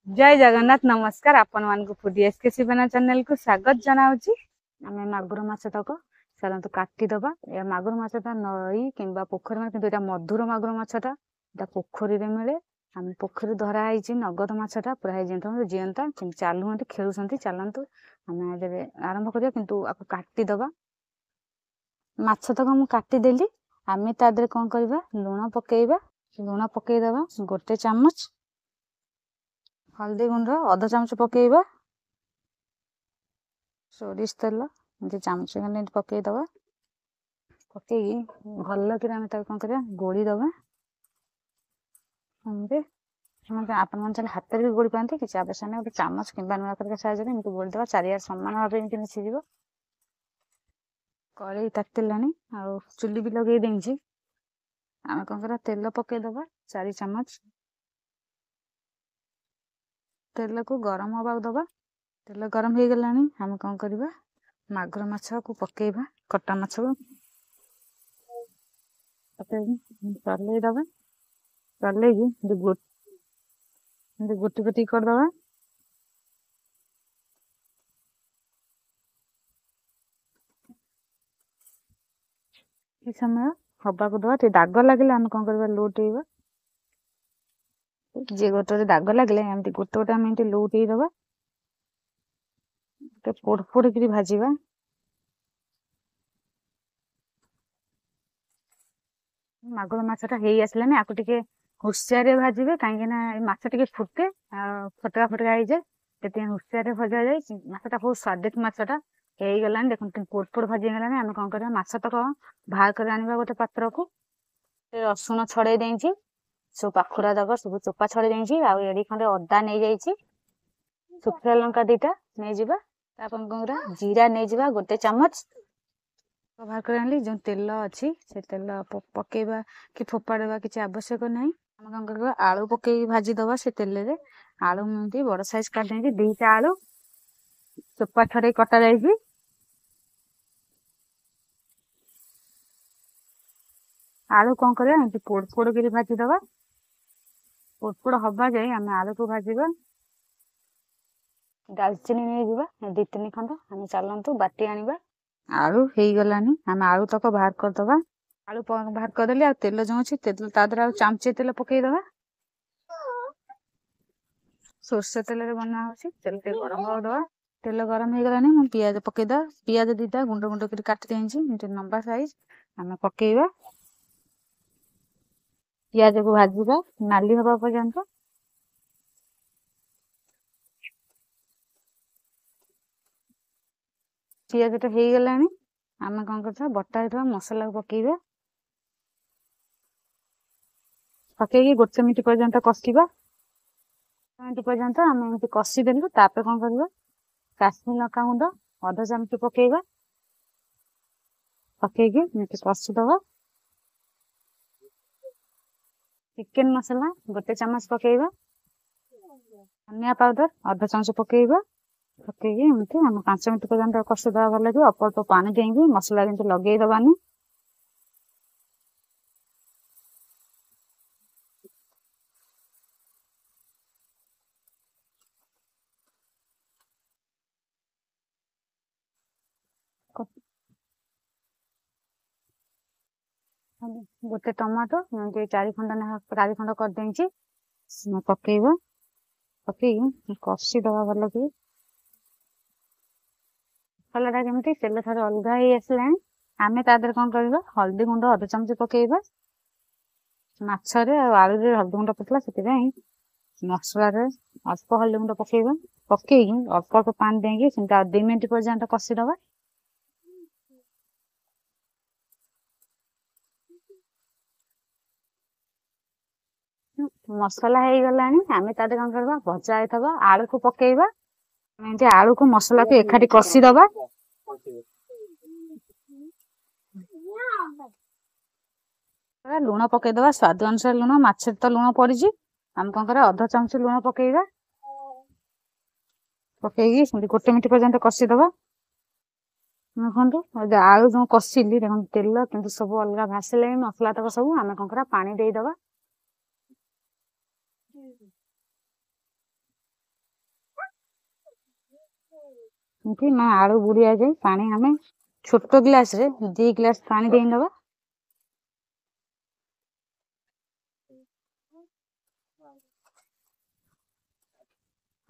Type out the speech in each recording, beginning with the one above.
जय जगन्नाथ नमस्कार आपण मानक फूडी एसके शिवना चैनल को स्वागत जनाऊँगी। आम मागुर माछ तक चलतु काटिदबा। मागुर माछटा नई कि पोखरी में कि मधुर मागुर माछटा पोखरी में मिले। आम पोखरी धराई नगद माछटा पूरा जीवंता चलुं खेलुं चलतु आम आरंभ करिया किंतु आपको काटिदबा। माछ तक मु काटिदेली। आम तादे कौन करवा लुण पकेबा। लुण पकेदबा गोटे चामच। हल्दी गुंड अधा चामच पकेबा। सोरिष तेल चामच खंडे पकईदबा। पकई भल कि कौन कर गोलीदबा। आप हाथ भी गोली पाते किसी आवश्यक नहीं। गोटे चामच कि नुआ कर साइज गोलीदबा चारिया सामान भाव मिसीज। कड़े तातिला चुली भी लगे देंगे। आम कौन कर तेल पकईदबा 4 चामच। तेल को गरम हवा दबा। तेल गरम हो गला आम कौन करवा मागुर माछ को पकेबा। कटा माछ को चलईदबा। चल गोटी गोटी करदबा। समय हवा को दबा। दाग लगे आम कौन करवा लौटेबा। जे गोटे दाग लगे एमती गोटे गोटे आम लौटेदबा। पोड़ पोड़ कर भाजवा। मागुर माछटा हो आसलानी आपको टे हुसियार भाजबे कहीं माछ टे फुटे फटका फटका हो जाए हुसियार भजा जाए। माछटा बहुत स्वादिष्ट माछटा हो गलानी। देखो पोड़ पोड़ भाजी गलानी। आम कौन करवा माछ तक बाहर कर आनिबा गोटे पात्र को। रसुण छड़े देंची सब पाखुरा दब सब चोपा छड़े देंची आड़ी खंडे अदा नहीं जाइए। सुखा लंका 2टा नहीं जावा। कौन करा जीरा नहीं जावा गोटे चामच। बाहर कर आनी जो तेल अच्छी से तेल पकेबा कि फोपाड़ा किसी आवश्यक नहीं। आम कौन करवा आलू पकई भाजीदबा से तेल रे। आलू एमती बड़ साइज काट देंगे 2टा आलू चोपा छड़े कटा जाइए। आलू कौन करवा पोड़ पोड़ कर भाजीदबा। पोड़ पोड़ हवा जाए आम आलू को भाजवा। दालचीनी नहीं जावा 2-3 खंड। आम चलतु बाटी आनिबा। आलू हो गलानी आम आलू तक बाहर करदबा। आलू बाहर करदेली आ तेल जो अच्छी तेल तादर चामचे तेल पकईदबा। सोरष तेल बना तेल गरम करदबा। तेल गरम हो गलानी मुझे पियाज पकईदा। पियाज 2टा गुंड गुंड कर काटी देंगे लंबा साइज आम पकईबा। पियाज को भाजवा नाली हवा पर्यंत। पियाज तो हो गलानी आम कौन कर बटा मसला पकईबा। पकईकी 1 मिनिट पर्यंत कषिबा। 1 मिनिट पर्यंत आम एमती कषिदेलु। तापर कौन करवा काश्मीर लंका गुंड अधा चामच पकईबा। पकईकी एमती कषिदबा। चिकेन मसला 1 चामच पकईबा। धनिया पाउडर अधा चामच पकईबा। पकईकी एमती आम 5 मिनिट पर्यंत कषिदबा। भल कि अल्प अल्प पानी देंगे मसला जमी लगे दबानी। गोटे टमाटो 4 खंड कर देंगे पकईबा। पकई कषिदबा भल कि मसलाटा केमती तेल ठार अलग हो आसला। आम तादर कौन करवा हल्दी गुंड अधा चामच पकईबा। माछरे आलू हल्दी गुंड पकड़ा से मसला अल्प हल्दी गुंड पकईबा। पकईकी अल्प अल्प पानी देंगे 2 मिनिट पर्यंत कषिदबा। मसला हो गलानी आम तादे कौन करवा भजा होता आलू को पकईबा। आलू को मसला को एकाठी कषिदबा। लुण पकईदबा स्वाद अनुसार लुण माछ तो लुण पड़ी। आम कौन कर अधा चामच लुण पकईबा। पकईकी 1 मिनिट पर्यंत कषिदबा। देखो आलू जो कषिली देख तेल कि सब अलग भाषिले मसला तक सब आम कौन कर पानी देदबा। ଏମିତି ଆଳୁ ବୁଡିଆ ଯାଏ ପାଣି ଆମେ ଛୋଟ ଗ୍ଲାସ ରେ 2 ଗ୍ଲାସ ପାଣି ଦେଇଦବା।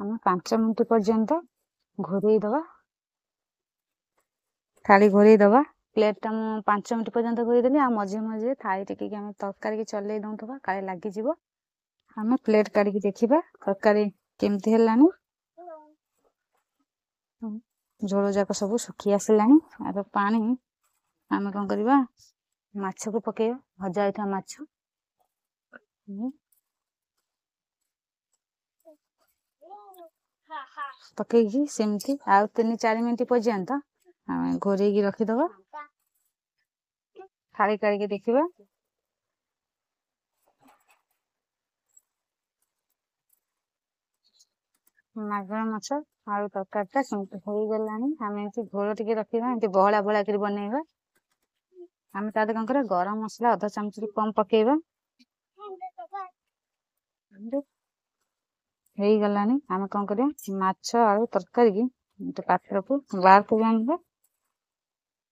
ଆମେ 5 ମିନିଟ ପର୍ଯ୍ୟନ୍ତ ଘୋରେଇ ଦବା। ଥାଳି ଘୋରେଇ ଦବା। ପ୍ଲେଟ ଟା ମୁଁ 5 ମିନିଟ ପର୍ଯ୍ୟନ୍ତ ଘୋରେଇଦେଲି। ଆଉ ମଝିରେ ମଝିରେ ଥାଳି ଟେକିକି ଆମେ ତରକାରୀ କି ଚଲେଇ ଦଉଥିବା, କାଳେ ଲାଗିଯିବ। ଆମେ ପ୍ଲେଟ କାଢିକି ଦେଖିବା ତରକାରୀ କେମିତି ହେଲାନି। ଝୋଳ ଯାକ ସବୁ ଶୁଖି ଆସିଲାଣି। ଆଉ ପାଣି ଆମେ କଣ କରିବା, ମାଛକୁ ପକେଇବା, ଭଜା ହେଇଥିବା ମାଛ। ପକେଇକି ସେମିତି ଆଉ 3-4 ମିନିଟ ପର୍ଯ୍ୟନ୍ତ ଆମେ ଘୋରେଇକି ରଖିଦବା। ଥାଳି କାଢିକି ଦେଖିବା। ମାଗୁର ମାଛ ଆଳୁ ତରକାରୀ ଟା ସେମିତି ହେଇଗଲାଣି। ଆମେ ଏମିତି ଝୋଳ ଟିକେ ରଖିବା, ଏମିତି ବହଳା ବହଳା କରି ବନେଇବା। ଆମେ ତା ଦେହରେ କଣ କରିବା, ଗରମ ମସଲା ଅଧା ଚାମଚରୁ କମ ପକେଇବା। ହେଇଗଲାଣି। ଆମେ କଣ କରିବା, ମାଛ ଆଳୁ ତରକାରୀ କି ଗୋଟେ ପାତ୍ରକୁ ବାହାର କରି ଆଣିବା।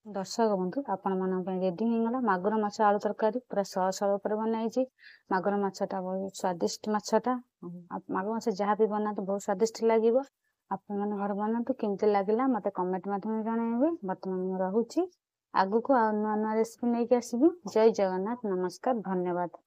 ଦର୍ଶକ ବନ୍ଧୁ, ଆପଣ ମାନଙ୍କ ପାଇଁ ରେଡି ହେଇଗଲା ମାଗୁର ମାଛ ଆଳୁ ତରକାରୀ। ପୁରା ସହଜ ଉପରେ ବନାହେଇଛି। ମାଗୁର ମାଛଟା ବହୁତ ସ୍ଵାଦିଷ୍ଟ ମାଛଟା। ମାଗୁର ମାଛ ଯାହା ବି ବନାନ୍ତୁ ବହୁତ ସ୍ଵାଦିଷ୍ଟ ଲାଗିବ। ଆପଣ ମାନେ ଘରେ ବନାନ୍ତୁ। କେମିତି ଲାଗିଲା ମତେ କମେଣ୍ଟ ମାଧ୍ୟମରେ ଜଣାଇବେ। ବର୍ତ୍ତମାନ ମୁଁ ରହୁଛି। ଆଗକୁ ଆଉ ନୂଆ ନୂଆ ରେସିପି ନେଇକି ଆସିବି। ଜୟ ଜଗନ୍ନାଥ, ନମସ୍କାର, ଧନ୍ୟବାଦ।